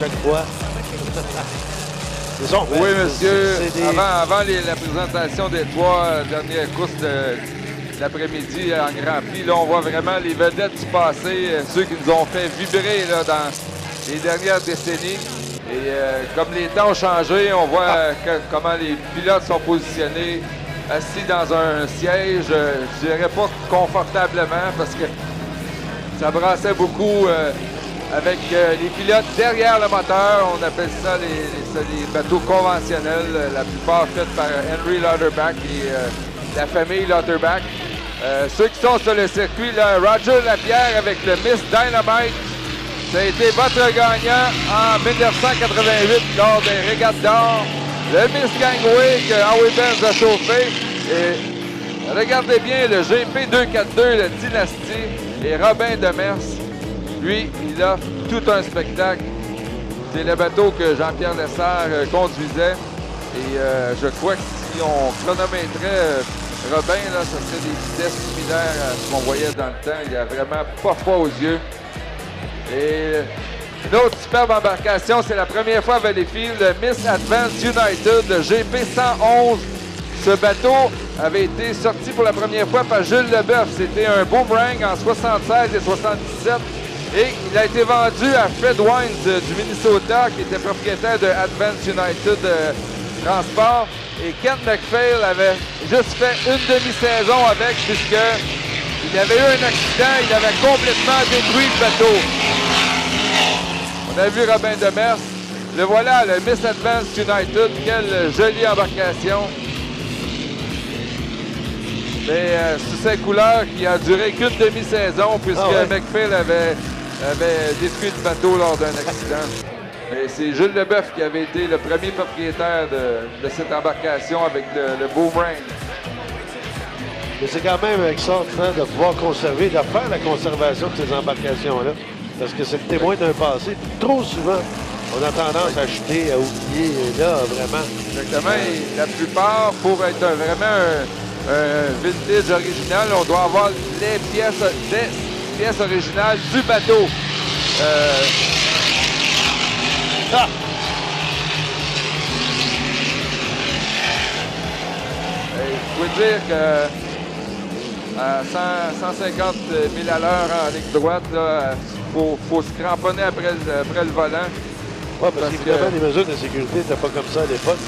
chaque fois. Bon, oui, monsieur. Des... Avant la présentation des trois dernières courses de l'après-midi en Grand Prix, là, on voit vraiment les vedettes du passé, ceux qui nous ont fait vibrer là, dans les dernières décennies. Et comme les temps ont changé, on voit comment les pilotes sont positionnés, assis dans un siège, je dirais pas confortablement, parce que ça brassait beaucoup avec les pilotes derrière le moteur. On appelle ça les bateaux conventionnels, la plupart faits par Henry Lauterbach et la famille Lauterbach. Ceux qui sont sur le circuit, là, Roger Lapierre avec le Miss Dynamite. Ça a été votre gagnant en 1988 lors des régates d'or. Le Miss Gangway que Howie Benz a chauffé. Et regardez bien le GP242, le Dynasty et Robin Demers. Lui, il offre tout un spectacle. C'est le bateau que Jean-Pierre Lessard conduisait. Et je crois que si on chronométrait Robin, là, ça serait des vitesses similaires à ce qu'on voyait dans le temps. Il a vraiment pas froid aux yeux. Et une autre superbe embarcation, c'est la première fois à Valleyfield, le Miss Advance United, le GP111. Ce bateau avait été sorti pour la première fois par Jules Leboeuf. C'était un boomerang en 76 et 77. Et il a été vendu à Fred Wines du Minnesota, qui était propriétaire de Advance United Transport. Et Kent McPhail avait juste fait une demi-saison avec, puisqu'il avait eu un accident, il avait complètement détruit le bateau. On a vu Robin Demers. Le voilà, le Miss Advance United. Quelle jolie embarcation. Mais sous ses couleurs qui a duré qu'une demi-saison, puisque McPhail avait détruit le bateau lors d'un accident. Et c'est Jules Leboeuf qui avait été le premier propriétaire de cette embarcation avec le boomerang. Mais c'est quand même extraordinaire de pouvoir conserver, de faire la conservation de ces embarcations-là. Parce que c'est le témoin d'un passé. Trop souvent, on a tendance à acheter, à oublier. Et là, vraiment. Exactement. Et la plupart, pour être vraiment un vintage original, on doit avoir les pièces originales du bateau. Je peux dire que à 150 000 à l'heure en ligne droite, il faut se cramponner après le volant. Oui, parce qu'évidemment, les mesures de sécurité n'étaient pas comme ça à l'époque.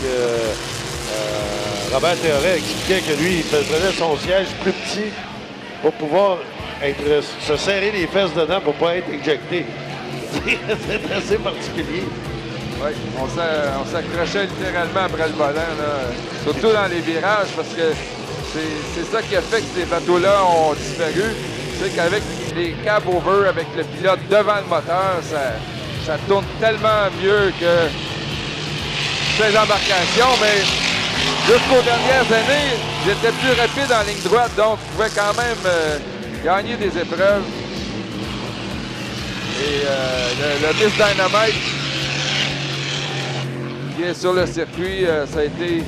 Robert Théoret expliquait que lui, il prenait son siège plus petit pour pouvoir se serrer les fesses dedans pour ne pas être éjecté. C'est assez particulier. Oui, on s'accrochait littéralement après le volant, là, surtout dans les virages, parce que c'est ça qui a fait que ces bateaux-là ont disparu. C'est qu'avec les cab-over, avec le pilote devant le moteur, ça tourne tellement mieux que ces embarcations, mais jusqu'aux dernières années, j'étais plus rapide en ligne droite, donc je pouvais quand même gagner des épreuves. Et le Miss Dynamite qui est sur le circuit, ça a été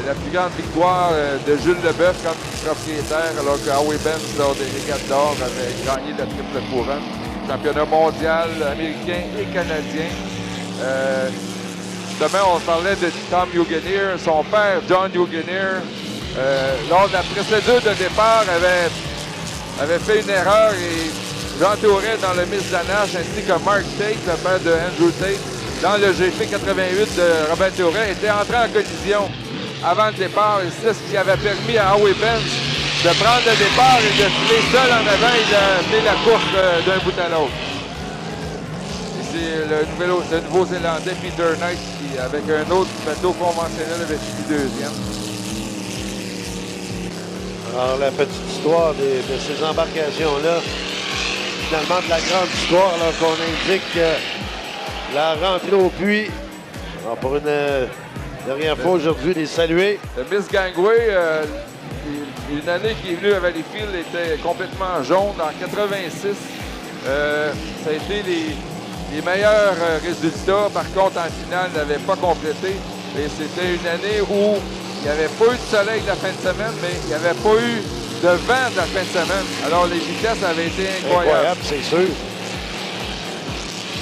la plus grande victoire de Jules Leboeuf comme propriétaire, alors que Howie Benz, lors des régates d'or, avait gagné la triple couronne. Championnat mondial, américain et canadien. Justement, on parlait de Tom Huguenier, son père, John Huguenier, lors de la procédure de départ, avait fait une erreur et j'entourais dans le Miss Danache, ainsi que Mark Tate, le père de Andrew Tate, dans le GP 88 de Robin Théoret, était entré en collision avant le départ. Et c'est ce qui avait permis à Howie Benz de prendre le départ et de filer seul en avant et de mener la course d'un bout à l'autre. C'est le Nouveau-Zélandais Peter Knight qui, avec un autre bateau conventionnel, avait fini deuxième. Alors, la petite histoire de ces embarcations-là, finalement de la grande histoire, alors qu'on indique la rentrée au puits. Alors, pour une dernière fois aujourd'hui, les saluer. Le Miss Gangway, une année qui est venue à Valleyfield, était complètement jaune. En 86, ça a été les meilleurs résultats. Par contre, en finale, n'avait pas complété. Et c'était une année où il n'y avait pas eu de soleil de la fin de semaine, mais il n'y avait pas eu de vent de la fin de semaine. Alors, les vitesses avaient été incroyables. Incroyable, c'est sûr.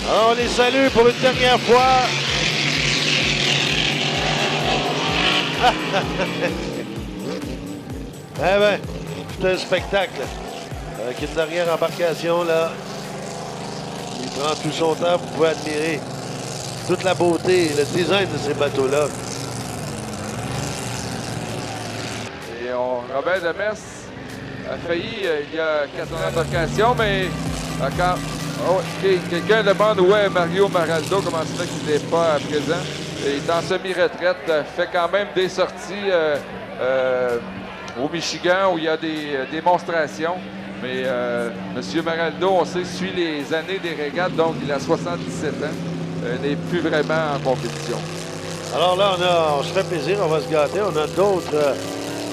Alors, on les salue pour une dernière fois. Eh ben, c'est un spectacle. Avec une dernière embarcation, là. Il prend tout son temps pour pouvoir admirer toute la beauté et le design de ces bateaux-là. Et Robert Demers a failli, il y a 4 embarcations, mais quand quelqu'un demande où est Mario Maraldo, comment ça fait qu'il n'est pas présent. Il est en semi-retraite, fait quand même des sorties au Michigan où il y a des démonstrations. Mais M. Maraldo, on sait, suit les années des régates, donc il a 77 ans, n'est plus vraiment en compétition. Alors là, on se fait plaisir, on va se gâter. On a d'autres.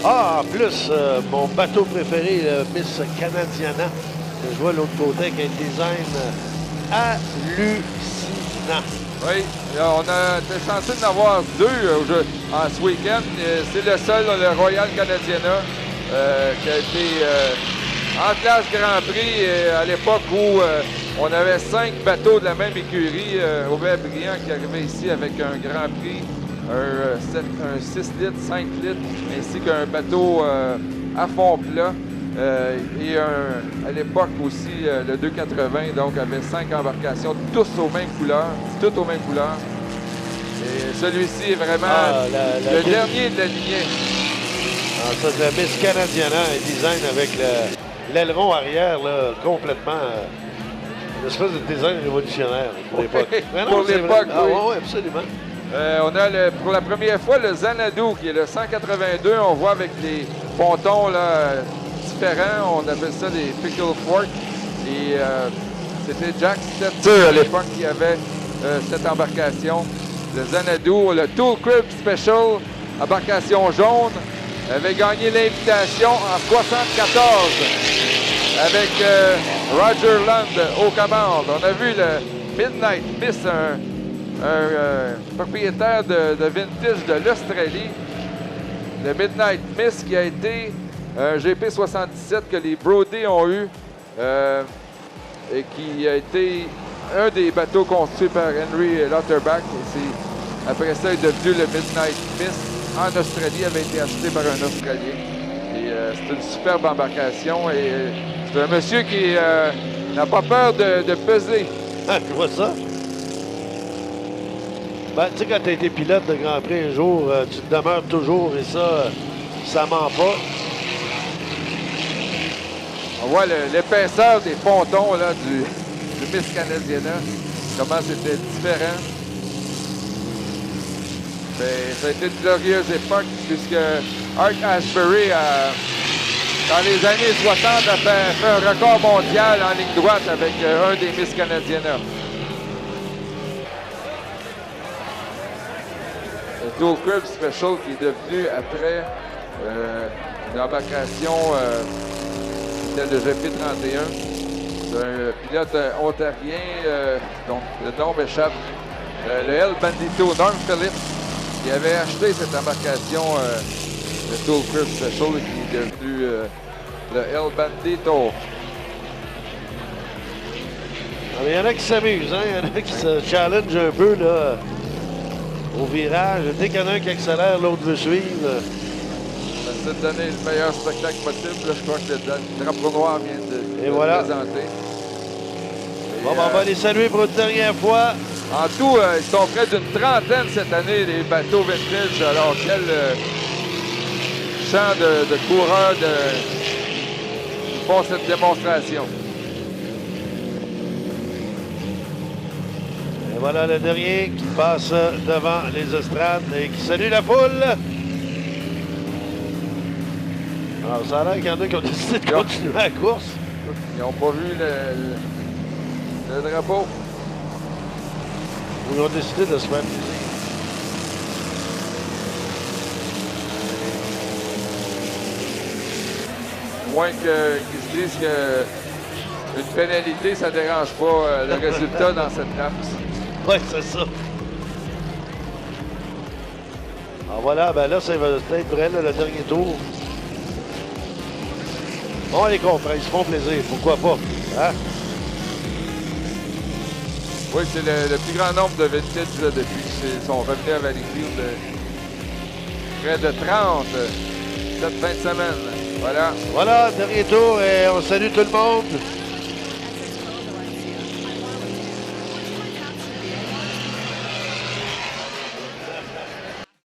En plus, mon bateau préféré, le Miss Canadiana, que je vois de l'autre côté avec un design hallucinant. Oui, on était censé en avoir 2 en ce week-end. C'est le seul, le Royal Canadiana, qui a été en classe Grand Prix à l'époque où on avait 5 bateaux de la même écurie. Robert Briand qui arrivait ici avec un Grand Prix, un 6 litres, 5 litres, ainsi qu'un bateau à fond plat. Et à l'époque aussi, le 280, donc avait 5 embarcations, tous aux mêmes couleurs, toutes aux mêmes couleurs. Et celui-ci est vraiment le dernier de la lignée. Ah, ça, c'est le Miss Canadiana, un design avec l'aileron arrière, là, complètement. Une espèce de design révolutionnaire pour l'époque. Pour l'époque, oui. Ah, oui, absolument. On a pour la première fois le Xanadu, qui est le 182. On voit avec les pontons là, différents. On appelle ça des Pickle Fork. Et c'était Jack Stetzer à l'époque qui avait cette embarcation. Le Xanadu, le Tool Crib Special, embarcation jaune, avait gagné l'invitation en 74 avec Roger Land aux commandes. On a vu le Midnight Miss, un propriétaire de vintage de l'Australie. Le Midnight Miss qui a été un GP77 que les Brody ont eu et qui a été un des bateaux construits par Henry Lauterbach. Après ça, il est devenu le Midnight Miss en Australie, avait été acheté par un Australien. Et c'est une superbe embarcation et c'est un monsieur qui n'a pas peur de peser. Ah, tu vois ça? Ben, tu sais, quand tu as été pilote de Grand Prix un jour, tu te demeures toujours et ça ment pas. On voit l'épaisseur des pontons là, du Miss Canadiana, comment c'était différent. Mais ça a été une glorieuse époque puisque Art Ashbury, dans les années 60, a fait un record mondial en ligne droite avec un des Miss Canadiana. Le Tool Crib Special qui est devenu après une embarcation c'était le GP31. C'est un pilote ontarien, donc le nom m'échappe. Le El Bandito, Norm Phillips, qui avait acheté cette embarcation, le Tool Crib Special, qui est devenu le El Bandito. Il y en a qui s'amusent, hein? Il y en a qui se challenge un peu là, au virage. Dès qu'il y en a un qui accélère, l'autre veut suivre. Ça de donner le meilleur spectacle possible. Là, je crois que le drapeau noir vient de présenter. Bon, on va les saluer pour une dernière fois. En tout, ils sont près d'une trentaine cette année, les bateaux vintage. Alors, quel champ de coureurs qui font cette démonstration. Et voilà le dernier qui passe devant les estrades et qui salue la foule. Alors, ça a l'air qu'il y en a qui ont décidé de continuer la course. Ils n'ont pas vu le drapeau. Ils ont décidé de se faire plaisir. Moins qu'ils se disent qu'une pénalité, ça ne dérange pas le résultat dans cette course. Oui, c'est ça. Alors voilà, ben là, ça va peut-être vrai, là, le dernier tour. On les comprend, ils se font plaisir, pourquoi pas? Hein? Oui, c'est le plus grand nombre de vintage là, depuis qu'ils sont revenus à Valleyfield. Près de 30 cette fin de semaine. Voilà. Voilà, dernier tour et on salue tout le monde.